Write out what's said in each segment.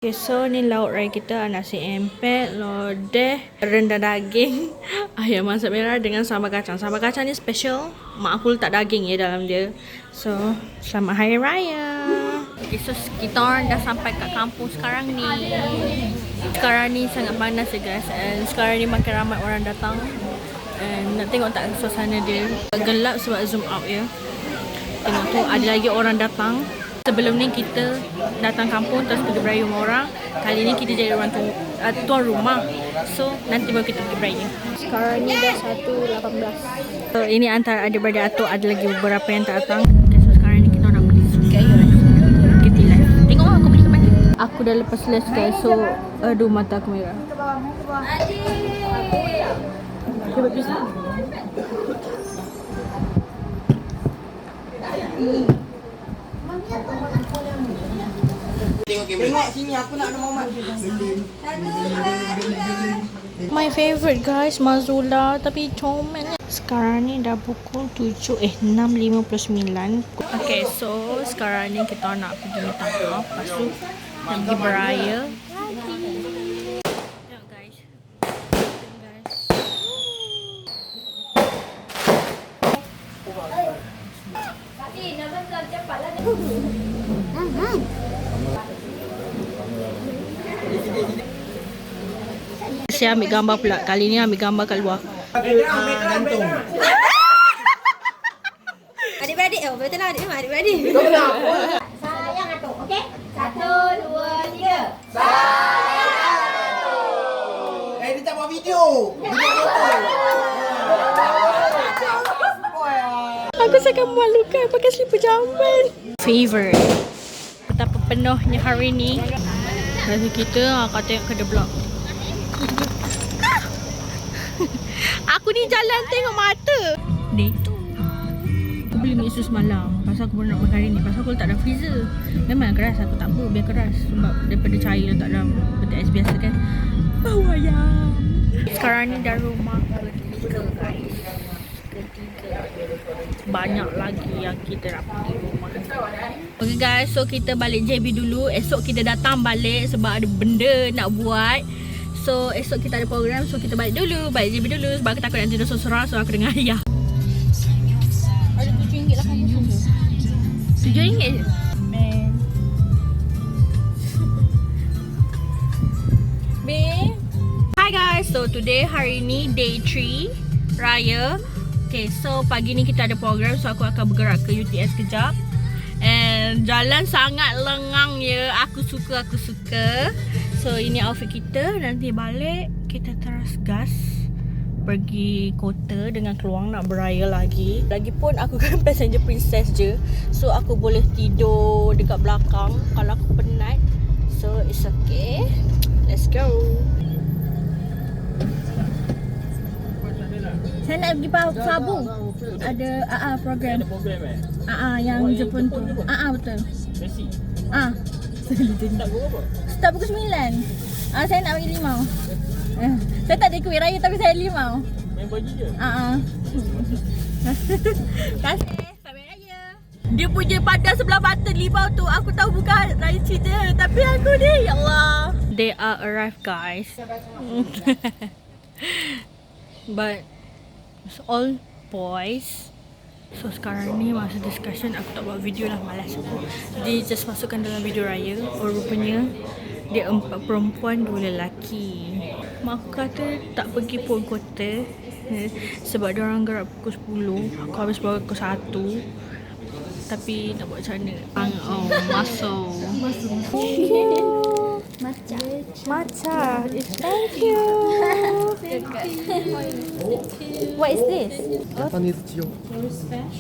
Okay, so ni lauk raya kita, nasi empek, lodeh, rendang daging, ayam masak merah dengan sambal kacang. Sambal kacang ni special, mak aku letak daging ya dalam dia. So, selamat Hari Raya. Okay, so kita orang dah sampai kat kampung sekarang ni. Sekarang ni sangat panas ya guys, and sekarang ni makin ramai orang datang. And nak tengok tak suasana dia. Gelap sebab zoom out ya. Tengok tu ada lagi orang datang. Sebelum ni kita datang kampung terus pergi beraya rumah orang. Kali ni kita jadi orang tuan rumah. So nanti baru kita pergi beraya. Sekarang ni dah 1.18. So ini antara adik-beradik Atuk, ada lagi beberapa yang tak datang. Okay, so sekarang ni kita nak beli susu. Kita live. Tengok aku beli ke mana. Aku dah lepas les guys. So aduh mata aku merah. Cuba pisah. Tengok sini, aku nak ada Muhammad. My favorite guys, Mazula, tapi comel. Sekarang ni dah pukul 6.59. Okay, so sekarang ni kita nak pergi minta maaf. Lepas tu nak pergi beraya. Tengok guys. Saya ambil gambar pula. Kali ni ambil gambar kat luar. Gantung. Adik-beradik, betul lah adik-beradik. Sayang Atuk, okey? 1, 2, 3. Sayang Atuk. Dia tak buat video. Aku sangat memalukan pakai slipper jamban. Favorite. Betapa penuhnya hari ni. Hari kita akan tengok ke the blog. Aku ni jalan tengok mata. Day tu. Aku beli mi susu semalam. Pasal aku baru nak makan hari ni. Pasal aku letak dalam freezer. Memang keras. Aku tak apa biar keras. Sebab daripada cair letak dalam peti ais biasa kan. Bau ayam. Sekarang ni dah rumah ketiga guys. Banyak lagi yang kita nak pergi rumah. Okay guys, so kita balik JB dulu. Esok kita datang balik sebab ada benda nak buat. So esok kita ada program. So kita balik dulu, balik JB dulu. Sebab aku takut nanti tidur sorang. So aku dengan ayah. Ada RM7.80. RM7 je? Babe. Hi guys, so today hari ni day 3 Raya. Okay, so pagi ni kita ada program. So aku akan bergerak ke UTS kejap. And jalan sangat lengang ya. Aku suka. So ini outfit kita. Nanti balik kita terus gas pergi kota dengan keluang nak beraya lagi. Lagipun aku kan passenger princess je. So aku boleh tidur dekat belakang kalau aku penat. So it's okay. Let's go. Saya nak pergi Sabung. Ada program. Ada program Yang Jepun tu. Betul. Messi. Tak gua apa? Start pukul 9. Saya nak bagi 5. Saya tak ada kuih raya tapi saya 5. Main bagi je. Terima kasih. Selamat raya. Dia punya padas sebelah mata limau tu. Aku tahu bukan raya cerita. Tapi aku ni, ya Allah. They are arrived guys. But it's all boys. So sekarang ni masa discussion. Aku tak buat video lah, malas aku. Jadi just masukkan dalam video raya. Rupanya dia 4 perempuan 2 lelaki. Mak aku kata tak pergi pun kota sebab dia orang gerak pukul 10. Aku habis bawa pukul 1. Tapi nak buat macam mana? Masuk. Matcha. Thank you. What is this?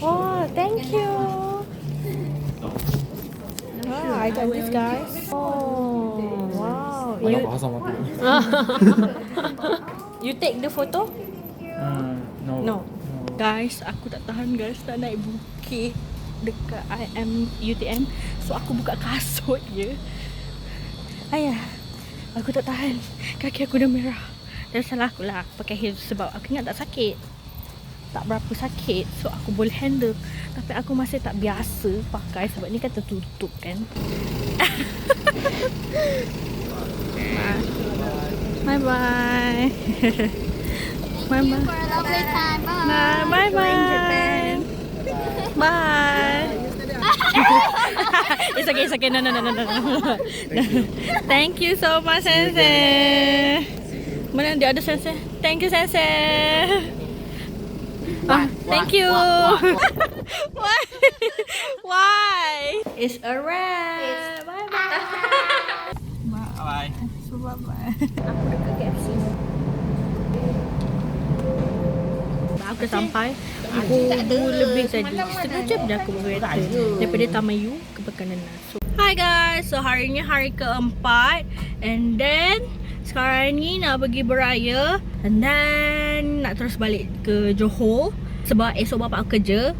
Oh, thank you. I got this guys. Oh, wow. You take the photo? No. Guys, aku tak tahan guys nak naik bukit dekat UTM. So aku buka kasut je. Ayah, aku tak tahan. Kaki aku dah merah. Dan salah aku lah pakai heels sebab aku ingat tak sakit. Tak berapa sakit. So aku boleh handle. Tapi aku masih tak biasa pakai sebab ni kan tertutup kan. Bye-bye. Bye-bye. For a lovely time. Bye bye. Bye. It's okay. No. Thank you so much, Sensei. Mana dia ada Sensei? Thank you, Sensei. Thank you. Why? Why? It's a wrap. Bye bye. Bye. So bye bye. Aku dekat KFC. Aku dah sampai pukul lebih tadi. Setengah jam dah aku berkereta daripada Tamayu ke Pekanan. So, hi guys, so hari ni hari keempat. And then sekarang ni nak pergi beraya. And then nak terus balik ke Johor. Sebab esok bapak aku kerja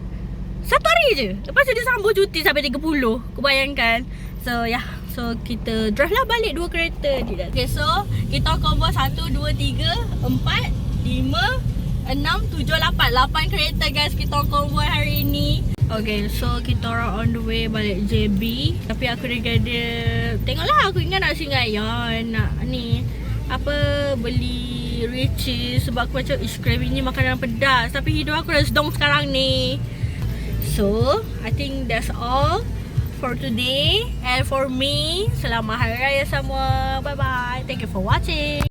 1 hari je. Lepas tu dia sambung cuti sampai 30. Kau bayangkan. So yeah, so kita drive lah balik 2 kereta. Okay, so kita combo 1, 2, 3, 4, 5, 6, 7, 8 kereta guys kita convoy hari ni. Okay, so kita orang on the way balik JB. Tapi aku dengan dia, tengoklah aku ingat nak singayan, nak ni apa, beli Richeese. Sebab aku macam craving ni makanan pedas. Tapi hidup aku dah sedong sekarang ni. So I think that's all for today and for me. Selamat Hari Raya semua. Bye bye. Thank you for watching.